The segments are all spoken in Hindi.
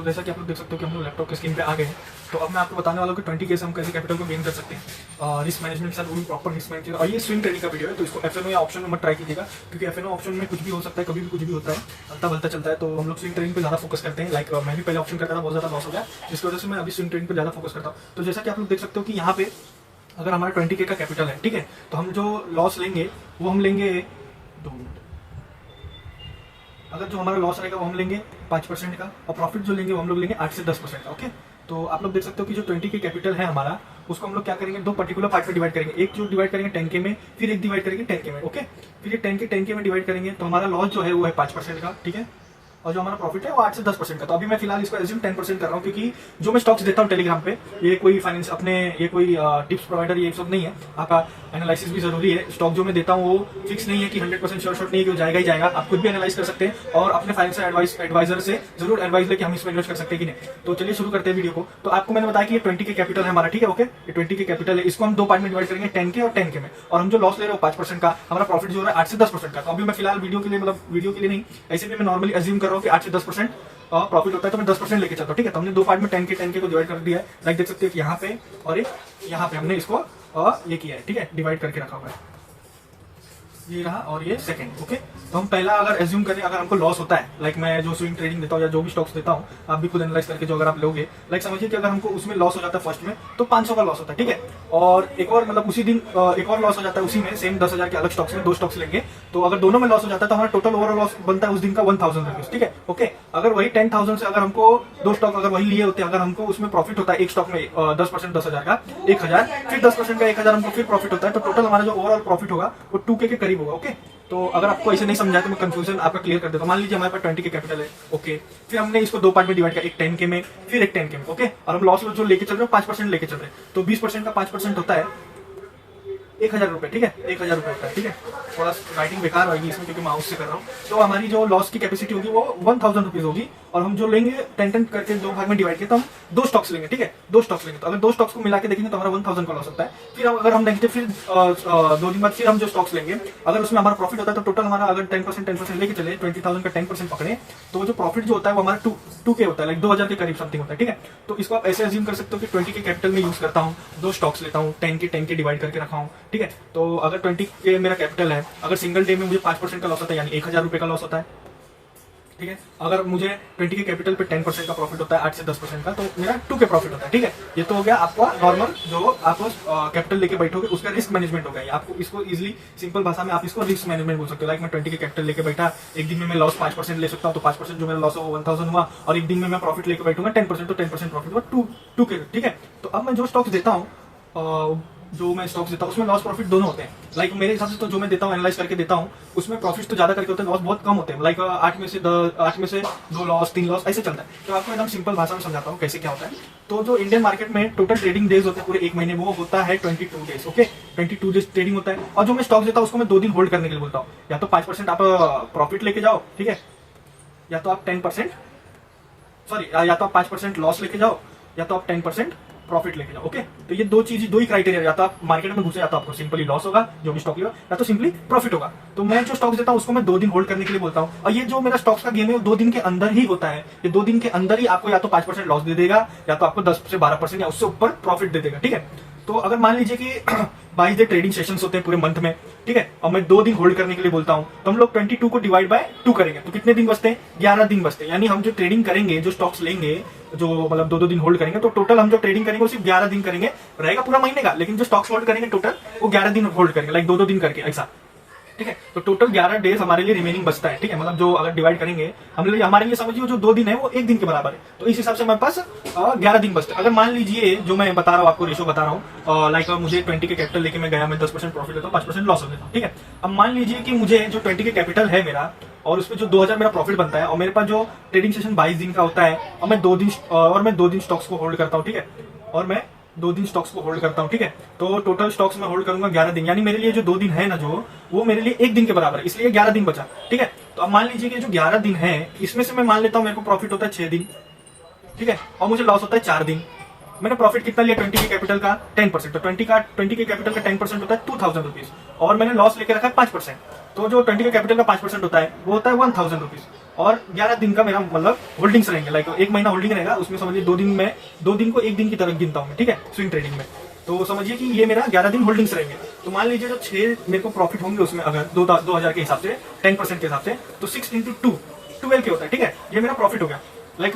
तो जैसा कि आप लोग देख सकते हो कि हम लोग लैपटॉप के स्क्रीन पे आ गए हैं। तो अब मैं आपको बताने वाला हूँ कि 20K से हम कैसे कैपिटल को गेन कर सकते हैं रिस्क मैनेजमेंट के साथ, वो भी प्रॉपर रिस्क मैनेजमेंट। और ये स्विंग ट्रेडिंग का वीडियो है, तो इसको FNO या ऑप्शन में मत ट्राई कीजिएगा, क्योंकि FNO ऑप्शन में कुछ भी हो सकता है, कभी भी कुछ भी होता है, हल्ता बलता चलता है। तो हम लोग स्विंग ट्रेडिंग पे ज़्यादा फोकस करते हैं। लाइक मैं भी पहले ऑप्शन करता था, बहुत ज़्यादा लॉस हो गया, जिसकी वजह से मैं अभी स्विंग ट्रेडिंग पे ज़्यादा फोकस करता हूँ। तो जैसा कि आप लोग देख सकते हो कि यहाँ पे अगर हमारा 20K का कैपिटल है, ठीक है, तो हम जो लॉस लेंगे वो हम लेंगे 2 मिनट। अगर जो हमारा लॉस रहेगा वो हम लेंगे 5% का, और प्रॉफिट जो लेंगे वो हम लोग लेंगे 8 से 10% का। ओके, तो आप लोग देख सकते हो कि जो 20K कैपिटल है हमारा, उसको हम लोग क्या करेंगे, 2 पर्टिकुलर पार्ट में डिवाइड करेंगे। एक जो डिवाइड करेंगे 10K में, फिर एक डिवाइड करेंगे 10K में। ओके, फिर ये 10K में डिवाइड करेंगे, तो हमारा लॉस जो है वो है 5% का, ठीक है, और जो हमारा प्रॉफिट है वो 8 से 10% का। तो अभी मैं फिलहाल इसको एज्यूम 10% कर रहा हूँ, क्योंकि जो मैं स्टॉक्स देता हूँ टेलीग्राम पे, ये कोई फाइनेंस अपने, ये कोई टिप्स प्रोवाइडर, ये सब नहीं है। आपका एनालिसिस भी जरूरी है। स्टॉक जो मैं देता हूँ वो फिक्स नहीं है कि 100% श्योर शॉट नहीं है कि वो जाएगा ही जाएगा। आप खुद भी एनालाइज कर सकते हैं और अपने फाइनेंशियल एडवाइजर से जरूर एडवाइस लेके हम इसमें इन्वेस्ट कर सकते हैं कि नहीं। तो चलिए शुरू करते हैं वीडियो को। तो आपको मैंने बताया कि ये 20K कैपिटल है हमारा, ठीक है। ओके, ये 20K कैपिटल है, इसको हम 2 पार्ट में डिवाइड करेंगे, 10K और 10K में। और हम जो लॉस ले रहे हो 5% का, हमारा प्रॉफिट जो हो रहा है 8 से 10% का। तो अभी मैं फिलहाल वीडियो के लिए, मतलब वीडियो के लिए नहीं, ऐसे भी मैं नॉर्मली एज्यूम कर रहा हूँ कि 8 से 10% प्रॉफिट होता है, तो मैं 10% लेके चलता हूँ, ठीक है। तो हमने 2 पार्ट में 10K को डिवाइड कर दिया है। लाइक देख सकते हैं कि यहाँ पे और एक यहाँ पे हमने इसको ये किया है, ठीक है, डिवाइड करके रखा हुआ है। ये रहा और ये सेकंड। ओके, तो हम पहला अगर एज्यूम करें, अगर हमको लॉस होता है, लाइक मैं जो स्विंग ट्रेडिंग देता हूँ या जो भी स्टॉक्स देता हूँ, आप भी खुद एनालाइज करके जो अगर आप लोगे, लाइक समझिए कि अगर हमको उसमें लॉस हो जाता है फर्स्ट में, तो 500 का लॉस होता है, ठीक है। और एक और, मतलब उसी दिन एक और लॉस हो जाता है उसी में, सेम 10,000 के अलग स्टॉक्स में 2 स्टॉक्स लेंगे, तो अगर दोनों में लॉस हो जाता है तो हमारा टोटल ओवरऑल लॉस बनता है उस दिन का 1000 रुपीज, ठीक है। ओके, अगर वही 10,000 से अगर हमको 2 स्टॉक अगर वही लिए होते हैं, अगर हमको उसमें प्रॉफिट होता है एक स्टॉक में 10% 10,000 का 1,000, फिर 10% का 1,000 हमको फिर प्रॉफिट होता है, तो टोटल हमारा जो ओवरऑल प्रॉफिट होगा वो 2K के करीब होगा। ओके, तो अगर आपको ऐसे नहीं समझा तो मैं कंफ्यूजन आपका क्लियर कर देता हूँ। मान लीजिए हमारे पास 20K कैपिटल है, ओके, फिर हमने इसको 2 पार्ट में डिवाइड किया, एक 10K में फिर एक 10K में। ओके, और हम लॉस जो लेके चल रहे हैं 5% लेके चल रहे हैं, तो 20% का 5% होता है 1,000 रुपए, ठीक है, 1,000 रुपए होता है, ठीक है। थोड़ा राइटिंग बेकार होगी इसमें क्योंकि माउस से कर रहा हूँ। तो हमारी जो लॉस की कैपेसिटी होगी वो 1,000 रुपीज होगी, और हम जो लेंगे 10 करके 2 भाग में डिवाइड किया, तो हम 2 स्टॉक्स लेंगे, ठीक है, 2 स्टॉक्स लेंगे। तो अगर 2 स्टॉक्स को मिला के देखेंगे तो हमारा 1,000 का लॉस होता है। फिर अगर हम देखते फिर 2 दिन बाद फिर हम जो स्टॉक्स लेंगे, अगर उसमें हमारा प्रॉफिट होता है, तो टोटल हमारा अगर 10% लेके चले, 20,000 का 10% पकड़े, तो जो प्रॉफिट जो होता है वो हमारा 2K होता है, लाइक 2,000 के करीब समथिंग होता है, ठीक है। तो इसको आप ऐसे अज्यूम कर सकते हो कि 20K कैपिटल में यूज करता हूँ, 2 स्टॉक्स लेता हूँ, 10K डिवाइड करके रखा हूँ, ठीक है। तो अगर 20K मेरा कैपिटल है, अगर सिंगल डे में मुझे 5% का लॉस होता है, यानी 1,000 रुपए का लॉस होता है, ठीक है। अगर मुझे 20K कैपिटल पे 10% का प्रॉफिट होता है 8 से 10% का, तो मेरा 2K प्रॉफिट होता है, ठीक है। ये तो हो गया आपका नॉर्मल, जो आप कैपिटल लेके बैठोगे उसका रिस्क मैनेजमेंट होगा। आपको इसको इजीली सिंपल भाषा में आप इसको रिस्क मैनेजमेंट बोल सकते हो। लाइक मैं 20K कैपिटल लेके बैठा, एक दिन में मैं लॉस 5% ले सकता हूँ, तो 5% जो मेरा लॉस हो 1,000 हुआ, और एक दिन में मैं प्रॉफिट लेके बैठूंगा 10%, तो 10% प्रॉफिट हुआ 2K, ठीक है। तो अब मैं जो स्टॉक्स देता हूँ, जो मैं स्टॉक्स देता हूँ उसमें लॉस प्रॉफिट दोनों होते हैं। लाइक मेरे हिसाब से तो जो मैं देता हूँ, एनालाइज करके देता हूँ, उसमें प्रॉफिट तो ज्यादा करके होते हैं, लॉस बहुत कम होते हैं। लाइक 8 में से 2 लॉस 3 लॉस ऐसे चलता है। तो आपको एकदम सिंपल भाषा में समझाता हूँ कैसे क्या होता है। तो जो इंडियन मार्केट में टोटल ट्रेडिंग डेज होते हैं पूरे एक महीने, वो होता है 22 डेज। ओके, 22 डेज ट्रेडिंग होता है। और जो मैं स्टॉक्स देता हूँ उसको मैं 2 दिन होल्ड करने के लिए बोलता हूँ। या तो 5% आप प्रॉफिट लेके जाओ, ठीक है, या तो आप 10%, सॉरी, या तो आप 5% लॉस लेके जाओ, या तो आप 10% प्रॉफिट लेके जाओ। ओके, तो ये 2 ही क्राइटेरिया, या तो आप मार्केट में घुसे, या तो आपको सिंपली लॉस होगा जो भी स्टॉक लिया, या तो सिंपली प्रॉफिट होगा। तो मैं जो स्टॉक्स देता हूँ उसको मैं 2 दिन होल्ड करने के लिए बोलता हूँ। और ये जो मेरा स्टॉक्स का गेम है वो 2 दिन के अंदर ही होता है। ये 2 दिन के अंदर ही आपको या तो 5% लॉस दे देगा, या तो आपको 10 से 12% या उससे ऊपर प्रॉफिट दे देगा, ठीक है। तो अगर मान लीजिए कि 22 डे ट्रेडिंग सेशंस होते हैं पूरे मंथ में, ठीक है, और मैं 2 दिन होल्ड करने के लिए बोलता हूं, तो हम लोग 22 को डिवाइड बाय 2 करेंगे, तो कितने दिन बचते हैं? 11 दिन बचते हैं। यानी हम जो ट्रेडिंग करेंगे, जो स्टॉक्स लेंगे, जो मतलब 2 दिन होल्ड करेंगे, तो टोटल हम जो ट्रेडिंग करेंगे वो सिर्फ 11 दिन करेंगे, रहेगा पूरा महीने का, लेकिन जो स्टॉक्स होल्ड करेंगे टोटल वो 11 दिन होल्ड करेंगे, लाइक 2 दिन करके ऐसा, ठीक है। तो टोटल 11 डेज हमारे लिए रिमेनिंग बचता है, ठीक है। मतलब जो अगर डिवाइड करेंगे हमारे लिए समझिए जो 2 दिन है वो 1 दिन के बराबर है, तो इस हिसाब से हमारे पास 11 दिन बचते हैं। अगर मान लीजिए जो मैं बता रहा हूँ आपको, रेशो बता रहा हूँ, लाइक मुझे 20K कैपिटल लेके मैं गया, मैं 10% प्रॉफिट लेता हूँ, 5% लॉस हो देता हूँ, ठीक है। अब मान लीजिए कि मुझे जो 20K कैपिटल है मेरा, और उसपे जो 2,000 मेरा प्रॉफिट बनता है, और मेरे पास जो ट्रेडिंग सेशन 22 दिन का होता है, और मैं 2 दिन स्टॉक्स को होल्ड करता हूँ, ठीक है, और मैं 2 दिन स्टॉक्स को होल्ड करता हूँ, ठीक है। तो टोटल स्टॉक्स में होल्ड करूंगा 11 दिन, यानी मेरे लिए जो 2 दिन है ना, जो वो मेरे लिए 1 दिन के बराबर है, इसलिए 11 दिन बचा, ठीक है। तो अब मान लीजिए कि जो 11 दिन है, इसमें से मैं मान लेता हूँ मेरे को प्रॉफिट होता है 6 दिन, ठीक है, और मुझे लॉस होता है 4 दिन। मैंने प्रॉफिट कितना लिया 20 के कैपिटल का 10%, तो 20 के कैपिटल का 10% होता है 2000 रुपीज, और मैंने लॉस लेके रखा है 5%, तो जो 20 के कैपिटल का 5% होता है वो होता है 1000 रुपीज, और 11 दिन का मेरा मतलब होल्डिंग्स रहेंगे, लाइक एक महीना होल्डिंग रहेगा, उसमें समझिए 2 दिन को एक दिन की तरह गिनता हूँ मैं, ठीक है, स्विंग ट्रेडिंग में। तो समझिए कि ये मेरा 11 दिन होल्डिंग्स रहेंगे। तो मान लीजिए जो 6 मेरे को प्रॉफिट होंगे उसमें, अगर 2000 के हिसाब से 10% के हिसाब से, तो 6 इंटू 2 12 के होता है, ठीक है, ये मेरा प्रॉफिट हो गया। लाइक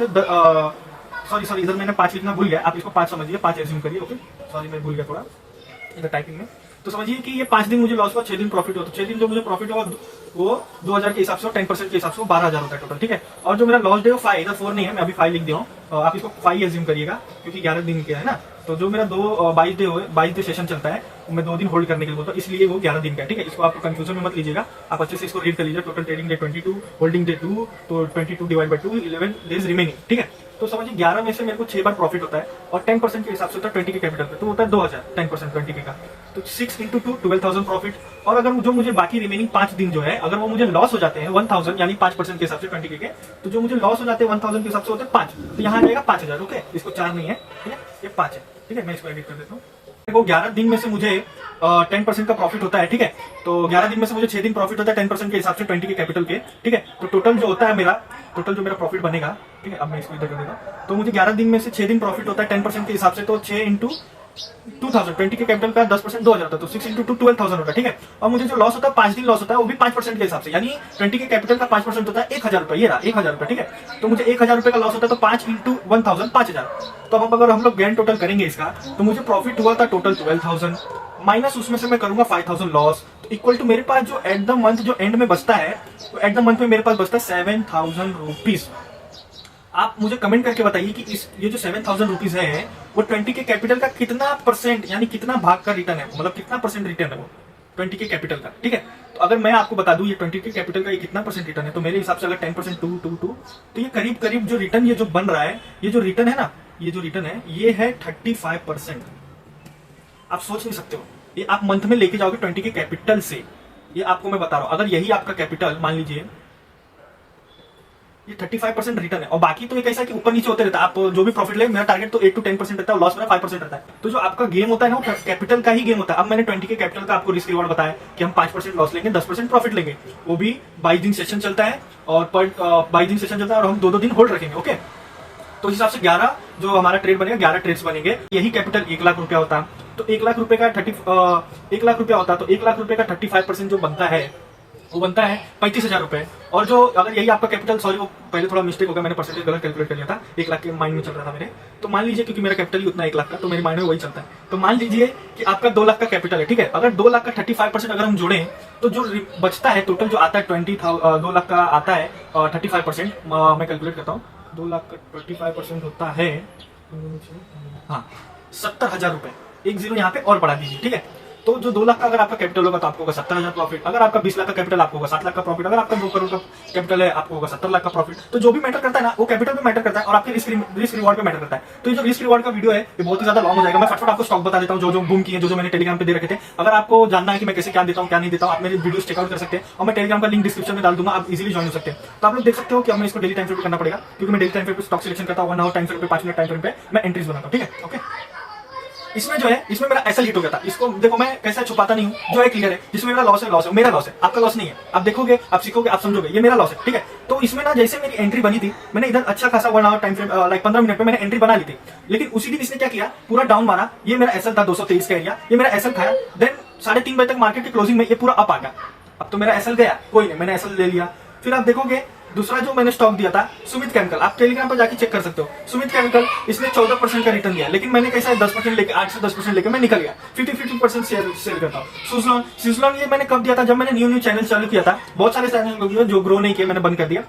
सॉरी इधर मैंने 5 लिखना भूल गया, आप इसको 5 समझिए, 5 एज्यूम करिए, ओके, सॉरी मैं भूल गया थोड़ा इधर टाइपिंग में। तो समझिए कि ये 5 दिन मुझे लॉस हुआ, 6 दिन प्रॉफिट हुआ, तो 6 दिन जो मुझे प्रॉफिट हुआ वो 2000 के हिसाब से 10% के हिसाब से वो 12000 होता है टोटल, ठीक है। और जो मेरा लॉस डे वो 5, इधर 4 नहीं है, मैं अभी 5 लिख दिया हूँ, आप इसको 5 एज्यूम करिएगा क्योंकि 11 दिन के है ना। तो जो मेरा 22 डे सेशन चलता है, मैं 2 दिन होल्ड करने के लिए बोलता हूँ, इसलिए वो 11 दिन का है, ठीक है। इसको आप कंफ्यूजन में मत लीजिएगा, आप अच्छे से इसको रीड कर लीजिए। Total trading day 22, holding day 2, तो 22 डिवाइड बाय 2, 11 डेज रिमेनिंग, ठीक है। तो समझिए 11 में से मेरे को 6 बार प्रॉफिट होता है, और 10% के हिसाब से होता है 20 के कैपिटल पे, तो होता है 2000, 10% 20 के का, तो 6 इंटू 2 12000 प्रॉफिट। और अगर जो मुझे बाकी रिमेनिंग 5 दिन जो है, अगर वो मुझे लॉस हो जाते हैं 1000, यानी 5% के हिसाब से 20 के, तो जो मुझे लॉस हो जाते हैं 1000 के हिसाब से होते हैं 5, तो यहाँ आ जाएगा 5000, ओके, इसको 4 नहीं है, ठीक है, ये 5 है, ठीक है। मैं इसको एडिट कर देता हूँ। देखो 11 दिन में से मुझे 10% का प्रॉफिट होता है, ठीक है। तो 11 दिन में से मुझे 6 दिन प्रॉफिट होता है 10% के हिसाब से 20 के कैपिटल के, ठीक है। तो टोटल जो होता है मेरा, टोटल जो मेरा प्रॉफिट बनेगा, ठीक है, अब मैं इसको इधर कर देगा। तो मुझे 11 दिन में से 6 दिन प्रॉफिट होता है 10% के हिसाब से, तो 6 इंटू 2000, 20 के कैपिटल का 10% 2000 होता है, तो 6 इंटू 2 12000 होता है, ठीक है। और मुझे जो लॉस होता है 5 दिन लॉस होता है, वो भी 5% के हिसाब से, यानी 20 के कैपिटल का 5% होता है 1000 रुपए, ये रहा 1000 रुपए, ठीक है। तो मुझे 1000 रुपए का लॉस होता है, तो 5 इंटू 1000 5000। तो अब अगर हम लोग ग्रैंड टोटल करेंगे इसका, तो मुझे प्रॉफिट हुआ था टोटल 12000, माइनस उसमें से मैं करूंगा 5000 लॉस, तो इक्वल टू मेरे पास जो एट द मंथ जो एंड में बचता है, तो एट द मंथ में मेरे पास बचता है 7000 रुपीज। आप मुझे कमेंट करके बताइए कि ये जो 7000 रुपीज है वो 20 के कैपिटल का कितना परसेंट, यानी कितना भाग का रिटर्न है, मतलब कितना परसेंट रिटर्न है वो 20 के कैपिटल का, ठीक है। तो अगर मैं आपको बता दूं ये 20 के कैपिटल का ये कितना परसेंट रिटर्न है, तो मेरे हिसाब से अगर 10% 2, तो ये करीब करीब जो रिटर्न ये जो बन रहा है, ये जो रिटर्न है ना, ये जो रिटर्न है ये है 35%। आप सोच नहीं सकते हो, ये आप मंथ में लेके जाओगे 20 के कैपिटल से, ये आपको मैं बता रहा हूं। अगर यही आपका कैपिटल मान लीजिए ये 35% रिटर्न है, और बाकी तो ये कैसा है कि ऊपर नीचे होते रहता है, आप जो भी प्रॉफिट ले, मेरा टारगेट तो 8 to 10% रहता है, लॉस मेरा 5% रहता है। तो जो आपका गेम होता है ना, वो कैपिटल का ही गेम होता है। अब मैंने 20 के कैपिटल का आपको रिस्क रिवॉर्ड बताया कि हम 5% लॉस लेंगे, 10% प्रॉफिट लेंगे, वो भी 22 दिन सेशन चलता है, और 22 दिन सेशन चलता है, और हम 2 दिन होल्ड रखेंगे, ओके। तो इस हिसाब से 11 जो हमारा ट्रेड बनेगा, 11 ट्रेड्स बनेंगे। यही कैपिटल 1 लाख रुपया होता, तो 1 लाख रुपए का 1 लाख रुपया होता, तो 1 लाख रुपए का 35% जो बनता है वो बनता है 35,000 रुपए। और जो अगर यही आपका कैपिटल, सॉरी वो पहले थोड़ा मिस्टेक हो गया, मैंने परसेंटेज गलत कैलकुलेट कर लिया था, 1 लाख के माइंड में चल रहा था मेरे। तो मान लीजिए क्योंकि मेरा कैपिटल ही उतना 1 लाख का, तो मेरे माइंड में वही चलता है। तो मान लीजिए कि आपका 2 लाख का कैपिटल है, ठीक है। अगर 2 लाख का 35% अगर हम जोड़ें, तो जो बचता है टोटल जो आता है 2 लाख का आता है 35%, मैं कैलकुलेट करता हूँ, 2 लाख का 35% होता है, हाँ 70,000 रुपए। 1 जीरो यहाँ पे और बढ़ा दीजिए, ठीक है। तो जो 2 लाख का अगर आपका कैपिटल होगा तो आपको होगा 70,000 प्रॉफिट। अगर आपका 20 लाख का कैपिटल आपको होगा 7 लाख का प्रॉफिट। अगर आपका 2 करोड़ का कैपिटल है आपको होगा 70 लाख का प्रॉफिट। तो जो भी मैटर करता है ना, वो कैपिटल पे मैटर करता है और आपके रिस्क रिवॉर्ड पे मैटर करता है। तो ये जो रिस्क रिवॉर्ड का वीडियो है ये बहुत ही ज्यादा लॉन्ग हो जाएगा। मैं फटफट आपको स्टॉक बता देता हूँ जो बूम किए, जो मैंने टेलीग्राम पे दे रखे थे। अगर आपको जानना है कि मैं कैसे क्या देता हूँ क्या नहीं देता हूँ, आप मेरे वीडियो चेकआउट कर सकते हैं और मैं टेलीग्राम का लिंक डिस्क्रिप्शन में डाल दूंगा, आप इजीली ज्वाइन हो सकते हैं। तो आप लोग देख सकते हो कि हमें इसको डेली टाइम फ्रेम पे करना पड़ेगा, क्योंकि मैं डेली टाइम फ्रेम पे स्टॉक सिलेक्शन करता हूँ, 1 आवर टाइम फ्रेम पे, 5 मिनट टाइम फ्रेम पे मैं एंट्रीज बनाता हूँ, ठीक है। ओके, इसमें जो है, इसमें मेरा एसएल हिट हो गया था। इसको देखो मैं कैसा छुपाता नहीं हूँ, जो है क्लियर है। जिसमें मेरा लॉस है मेरा लॉस है, आपका लॉस नहीं है। आप देखोगे, आप सीखोगे, आप समझोगे, ये मेरा लॉस है, ठीक है। तो इसमें ना जैसे मेरी एंट्री बनी थी, मैंने इधर अच्छा खासा 1 hour time frame like 15 minute में मैंने एंट्री बना ली थी। लेकिन उसी दिन इसने क्या किया, पूरा डाउन मारा। ये मेरा एसएल था 223 का एरिया, ये मेरा एसएल खाया। देन 3:30 बजे तक मार्केट की क्लोजिंग में ये पूरा अप आ गया। अब तो मेरा एसएल गया, कोई नहीं, मैंने एसएल ले लिया। फिर आप देखोगे दूसरा जो मैंने स्टॉक दिया था सुमित केमिकल, आप टेलीग्राम पर जाके चेक कर सकते हो। सुमित केमिकल इसने 14% का रिटर्न दिया, लेकिन मैंने कैसा 10% लेके 8 से 10% लेके मैं निकल गया। 50% सेल करता हूँ। सुजलॉन ये मैंने कब दिया था, जब मैंने न्यू चैनल चालू किया था। बहुत सारे चैनल जो ग्रो नहीं किए मैंने बंद कर दिया,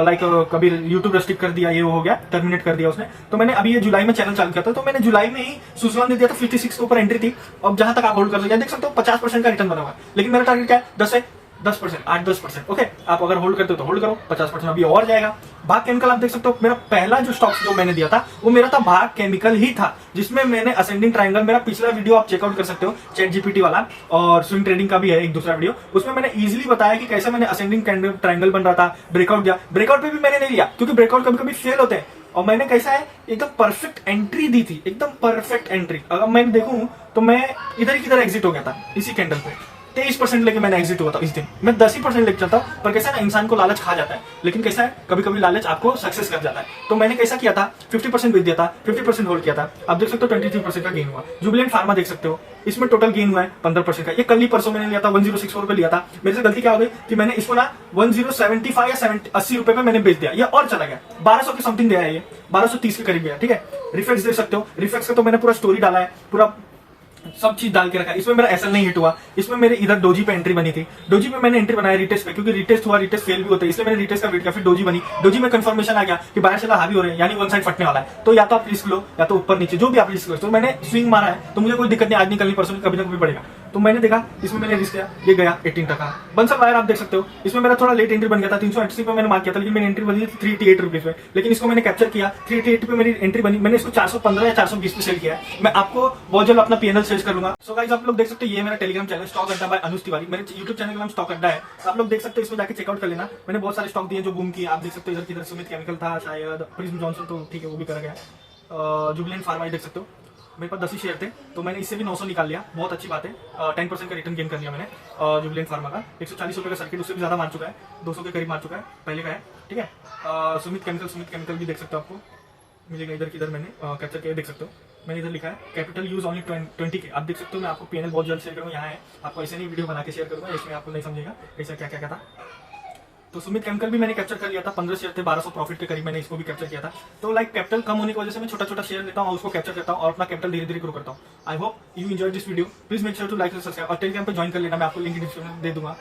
लाइक कभी यूट्यूब रेस्ट्रिक्ट कर दिया, ये हो गया, टर्मिनेट कर दिया उसने। तो मैंने अभी ये जुलाई में चैनल चालू किया था, तो मैंने जुलाई में ही सुजलॉन ने दिया था 56 के ऊपर एंट्री थी। अब जहां तक आप होल्ड कर लीजिए, देख सकते हो 50% का रिटर्न बना हुआ। लेकिन मेरा टारगेट क्या है, 10%, 8-10%। ओके, आप अगर होल्ड करते हो तो होल्ड करो, 50% अभी और जाएगा। भाग केमिकल आप देख सकते हो, मेरा पहला जो स्टॉक जो मैंने दिया था वो मेरा था भाग केमिकल ही था, जिसमें मैंने असेंडिंग ट्रायंगल, मेरा पिछला वीडियो आप चेकआउट कर सकते हो, चैट जीपीटी वाला, और स्विंग ट्रेडिंग का भी है एक दूसरा वीडियो। उसमें मैंने इजीली बताया कि कैसे मैंने असेंडिंग ट्रायंगल बन रहा था, ब्रेकआउट दिया। ब्रेकआउट पे भी मैंने नहीं लिया, क्योंकि ब्रेकआउट कभी कभी फेल होते हैं। और मैंने कैसा है एकदम परफेक्ट एंट्री दी थी, एकदम परफेक्ट एंट्री। अगर मैं देखूं तो मैं इधर की तरह एग्जिट हो गया था इसी कैंडल पे, 23% लेके मैंने एग्जिट हुआ था इस दिन। मैं 10% लेके चलता हूँ, पर कैसा है ना, इंसान को लालच खा जाता है, लेकिन कैसा है कभी कभी लालच आपको सक्सेस कर जाता है। तो मैंने कैसा किया था, 50% बेच दिया था, 50% होल्ड किया था। आप देख सकते हो 23% का गेन हुआ। जुबिलेंट फार्मा देख सकते हो, इसमें टोटल गेन हुआ है 15% का। ये कल ही परसों मैंने लिया था 1064 पे लिया था। मेरे से गलती क्या हो गई कि मैंने इसको ना 1075 या 80 रुपए पे मैंने बेच दिया, ये और चला गया 1200 के समथिंग गया है, ये 1230 के करीब गया। ठीक है, रिफ्लेक्स देख सकते हो, रिफ्लेक्स का तो मैंने पूरा स्टोरी डाला है, पूरा सब चीज डाल के रखा है। इसमें मेरा एसएल नहीं हिट हुआ, इसमें मेरे इधर डोजी पे एंट्री बनी थी। डोजी पे मैंने एंट्री बनाया रिटेस्ट पे, क्योंकि रिटेस्ट हुआ, रिटेस्ट फेल भी होता है, इसलिए मैंने रिटेस्ट का वेट किया। फिर डोजी बनी, डोजी में कंफर्मेशन आ गया कि बायर सेलर हावी हो रहे हैं, यानी वन साइड फटने वाला है। तो या तो आप रिस्क लो, या तो ऊपर नीचे जो भी आप रिस्क लो। तो मैंने स्विंग मारा है, तो मुझे कोई दिक्कत नहीं, आज नहीं कल नहीं परसों कभी ना कभी पड़ेगा। तो मैंने देखा इसमें मैंने रिस्क किया, ये गया 18 बंसल वायर आप देख सकते हो। इसमें मेरा थोड़ा लेट एंट्री बन गया था, 380 पे मैंने मार्क किया था, लेकिन मेरी एंट्री बनी थी 388 रुपीज पे। लेकिन इसको मैंने कैप्चर किया 388 पे मेरी एंट्री बनी, मैंने इसको 415 या 420 पे सेल किया है। मैं आपको बहुत जल्द अपना पीएनएल शेयर करूंगा। सो गाइस आप लोग देख सकते हो, ये मेरा टेलीग्राम चैनल स्टॉक अड्डा बाय अनुज तिवारी, मेरे यूट्यूब चैनल का नाम स्टॉक अड्डा है। आप लोग देख सकते हो, इसमें जाके चेकआउट कर लेना। मैंने बहुत सारे स्टॉक दिए जो बूम किए, आप देख सकते हो। इधर किधर सुमित केमिकल था शायद, प्रिज्म जॉनसन तो ठीक है वो भी करा गया। जुबिलेंट फार्मा देख सकते हो, मेरे पास 10 ही शेयर थे, तो मैंने इससे भी 900 निकाल लिया, बहुत अच्छी बात है। 10% का रिटर्न गेन कर लिया मैंने जुबिलेंट फार्मा का। 140 रुपए का सर्किट, उससे भी ज्यादा मार चुका है, 200 के करीब मार चुका है पहले का है। ठीक है, सुमित केमिकल भी देख सकते हो, आपको मिलेगा इधर किधर मैंने कैप्चर किया, देख सकते हो। मैंने इधर लिखा है कैपिटल यूज ओनली 20 के, आप देख सकते हो। मैं आपको पीएनएल बहुत जल्द शेयर करूँगा, यहाँ है, आपको ऐसे नहीं वीडियो बना के शेयर करूँगा, इसमें आपको नहीं समझेगा कैसा क्या क्या था। तो सुमित केमिकल भी मैंने कैप्चर कर लिया था, 15 शेयर थे, 1200 प्रॉफिट के करीब मैंने इसको भी कैप्चर किया था। तो लाइक कैपिटल कम होने की वजह से मैं छोटा छोटा शेयर लेता हूँ और उसको कैप्चर करता हूँ और अपना कैपिटल धीरे धीरे ग्रो करता हूँ। I hope you enjoy this video, please make sure to like and subscribe और टेलीग्राम पर ज्वाइन कर लेना, मैं आपको लिंक डिस्क्रिप्शन में दे दूंगा।